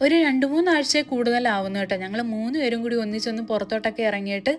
ഒരു 2-3 ആഴ്ചയിൽ കൂടുതലാവുന്നു കേട്ടോ. ഞങ്ങൾ 3 പേരും കൂടി ഒന്നിച്ചൊന്ന് പുറത്തോട്ടൊക്കെ ഇറങ്ങിയിട്ട്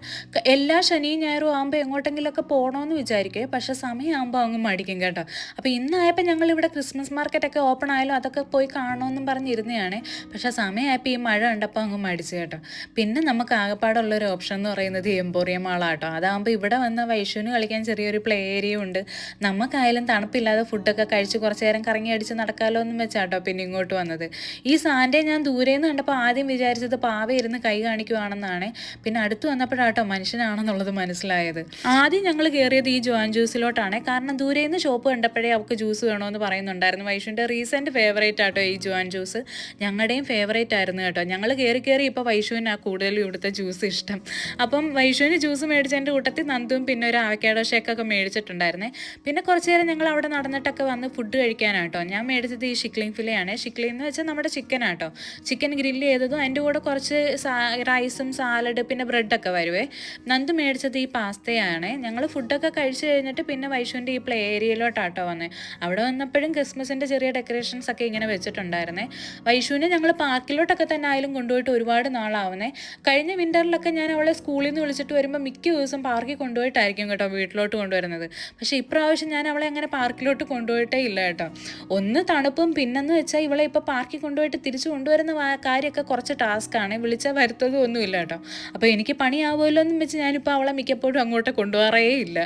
എല്ലാ ശനിയും ഞായറും ആകുമ്പോൾ എങ്ങോട്ടെങ്കിലുമൊക്കെ പോകണമെന്ന് വിചാരിക്കുവേ. പക്ഷേ സമയമാകുമ്പോൾ അങ്ങ് മടിക്കും കേട്ടോ. അപ്പോൾ ഇന്നായപ്പോൾ ഞങ്ങളിവിടെ ക്രിസ്മസ് മാർക്കറ്റൊക്കെ ഓപ്പൺ ആയാലും അതൊക്കെ പോയി കാണണമെന്നും പറഞ്ഞിരുന്നതാണ്. പക്ഷേ സമയമായപ്പോൾ ഈ മഴ കണ്ടപ്പോൾ അങ്ങ് മടിച്ചു കേട്ടോ. പിന്നെ നമുക്ക് ആകെപ്പാടുള്ളൊരു ഓപ്ഷൻ എന്ന് പറയുന്നത് എംപോറിയം മാളാട്ടോ. അതാകുമ്പോൾ ഇവിടെ വന്ന വൈഷുവിന് കളിക്കാൻ ചെറിയൊരു പ്ലേ ഏരിയ ഉണ്ട്. നമുക്കായാലും തണുപ്പില്ലാതെ ഫുഡൊക്കെ കഴിച്ച് കുറച്ച് നേരം കറങ്ങി അടിച്ച് നടക്കാമല്ലോ എന്നും വെച്ചാട്ടോ പിന്നെ ഇങ്ങോട്ട് വന്നത്. ഈ സാൻഡേ ഞാൻ ദൂരേന്ന് കണ്ടപ്പോൾ ആദ്യം വിചാരിച്ചത് പാവ ഇരുന്ന് കൈ കാണിക്കുവാണെന്നാണ്. പിന്നെ അടുത്ത് വന്നപ്പോഴാട്ടോ മനുഷ്യനാണെന്നുള്ളത് മനസ്സിലായത്. ആദ്യം ഞങ്ങൾ കയറിയത് ഈ ജോൻ ജ്യൂസിലോട്ടാണ്. കാരണം ദൂരേന്ന് ഷോപ്പ് കണ്ടപ്പോഴേ അവൾക്ക് ജ്യൂസ് വേണമെന്ന് പറയുന്നുണ്ടായിരുന്നു. വൈഷുവിൻ്റെ റീസെൻറ്റ് ഫേവറേറ്റ് ആട്ടോ ഈ ജോൻ ജ്യൂസ്. ഞങ്ങളുടെയും ഫേവറേറ്റ് ആയിരുന്നു കേട്ടോ. ഞങ്ങൾ കയറി ഇപ്പോൾ വൈഷുവിന് കൂടുതലും ഇവിടുത്തെ ജ്യൂസ് ഇഷ്ടം. അപ്പം വൈഷുവിന് ജ്യൂസ് മേടിച്ചതിൻ്റെ കൂട്ടത്തിൽ നന്ദും പിന്നെ ഒരു ആവക്കാഡോ ഷേക്കൊക്കെ മേടിച്ചിട്ടുണ്ടായിരുന്നേ. പിന്നെ കുറച്ച് നേരം ഞങ്ങൾ അവിടെ നടന്നിട്ടൊക്കെ വന്ന് ഫുഡ് കഴിക്കാനാട്ടോ. ഞാൻ മേടിച്ചത് ഈ ഷിക്ലിംഗ് ഫിലെയാണ്. ഷിക്ലിംഗ് എന്ന് വെച്ചാൽ നമ്മുടെ ചിക്കൻ ആട്ടോ. ചിക്കൻ ഗ്രില്ല് ചെയ്തതും അതിൻ്റെ കൂടെ കുറച്ച് റൈസും സാലഡ് പിന്നെ ബ്രെഡൊക്കെ വരുവേ. നന്ദു മേടിച്ചത് ഈ പാസ്തയാണ്. ഞങ്ങൾ ഫുഡൊക്കെ കഴിച്ച് കഴിഞ്ഞിട്ട് പിന്നെ വൈഷുവിൻ്റെ ഈ പ്ലേ ഏരിയയിലോട്ടാട്ടോ വന്നത്. അവിടെ വന്നപ്പോഴും ക്രിസ്മസിൻ്റെ ചെറിയ ഡെക്കറേഷൻസ് ഒക്കെ ഇങ്ങനെ വെച്ചിട്ടുണ്ടായിരുന്നേ. വൈഷുവിനെ ഞങ്ങൾ പാർക്കിലോട്ടൊക്കെ തന്നെ ആയാലും കൊണ്ടുപോയിട്ട് ഒരുപാട് നാളാവുന്നേ. കഴിഞ്ഞ വിൻ്ററിലൊക്കെ ഞാൻ അവളെ സ്കൂളിൽ നിന്ന് വിളിച്ചിട്ട് വരുമ്പോൾ മിക്ക ദിവസം പാർക്കിൽ കൊണ്ടുപോയിട്ടായിരിക്കും കേട്ടോ വീട്ടിലോട്ട് കൊണ്ടുവരുന്നത്. പക്ഷേ ഇപ്രാവശ്യം ഞാൻ അവളെ അങ്ങനെ പാർക്കിലോട്ട് കൊണ്ടുപോയിട്ടേ ഇല്ല കേട്ടോ. ഒന്ന് തണുപ്പും പിന്നെന്ന് വെച്ചാൽ ഇവളെ ഇപ്പോൾ പാർക്കിൽ കൊണ്ടുപോയിട്ട് തിരിച്ചു കൊണ്ടുവരുന്ന കാര്യമൊക്കെ കുറച്ച് ടാസ്ക്കാണ്. വിളിച്ചാൽ വരുത്തതും ഒന്നുമില്ല കേട്ടോ. അപ്പോൾ എനിക്ക് പണിയാവുമല്ലോ എന്നും വെച്ച് ഞാനിപ്പോൾ അവളെ മിക്കപ്പോഴും അങ്ങോട്ട് കൊണ്ടുപോകാറേ ഇല്ല.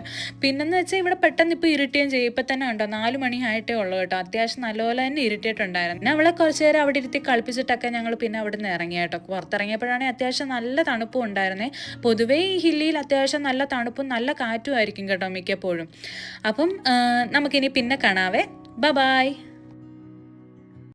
പിന്നെന്ന് വെച്ചാൽ ഇവിടെ പെട്ടെന്ന് ഇപ്പോൾ ഇറിറ്റേറ്റ് ചെയ്യും. ഇപ്പം തന്നെ ഉണ്ടോ 4 മണി ആയിട്ടേ ഉള്ളൂ കേട്ടോ. അത്യാവശ്യം നല്ലപോലെ തന്നെ ഇറിറ്റേറ്റ് ഉണ്ടായിരുന്നു. പിന്നെ അവളെ കുറച്ച് നേരം അവിടെ ഇരുത്തി കളിപ്പിച്ചിട്ടൊക്കെ ഞങ്ങൾ പിന്നെ അവിടെ നിന്ന് ഇറങ്ങി കേട്ടോ. പുറത്തിറങ്ങിയപ്പോഴാണെങ്കിൽ അത്യാവശ്യം നല്ല തണുപ്പും ഉണ്ടായിരുന്നേ. പൊതുവേ ഈ ഹില്ലിയിൽ അത്യാവശ്യം നല്ല തണുപ്പും നല്ല കാറ്റും ആയിരിക്കും കേട്ടോ മിക്കപ്പോഴും. അപ്പം നമുക്കിനി പിന്നെ കാണാവേ. ബൈ.